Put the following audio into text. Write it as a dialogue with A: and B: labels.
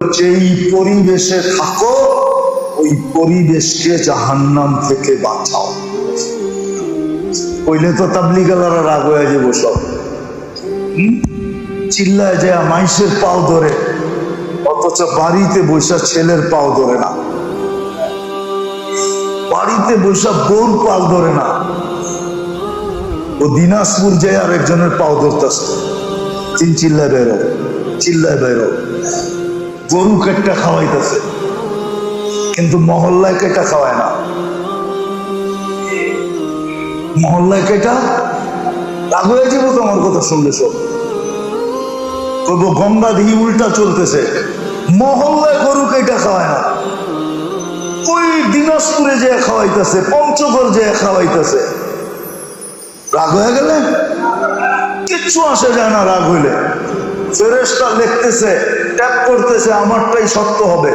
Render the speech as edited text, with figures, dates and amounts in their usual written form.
A: যেই পরিবেশে থাকো ওই পরিবেশকে জাহান্নাম থেকে বাঁচাও। কইলে তো তাবলিগালারা রাগ হয়ে যাবো সব, চিল্লায় যায় মাইসের পাও ধরে, অথচ বাড়িতে বৈশা ছেলের পাও ধরে না, বাড়িতে বৈশা বোন পাও ধরে না। ও দিনাজপুর যায় আর একজনের পাও ধরতেছে, চিল্লায় বেরো, চিল্লায় বেরো। গরু কেটটা খাওয়াইতেছে, কিন্তু মহল্লায় কেটা খাওয়ায় না। মহল্লায় কেটা রাগ হয়ে যাবো তোমার কথা শুনলে সব। তবু গঙ্গা দিয়ে উল্টা চলতেছে, মহল্লায় গরু কেটা খাওয়ায় না, ওই দিনাজপুরে যে খাওয়াইতেছে, পঞ্চগড় যে খাওয়াইতেছে। রাগ হয়ে গেলে কিচ্ছু আসে যায় না রাগ হইলে। ফেরেশতা লিখতেছে, ট্যাপ করতেছে, আমারটাই সত্য হবে।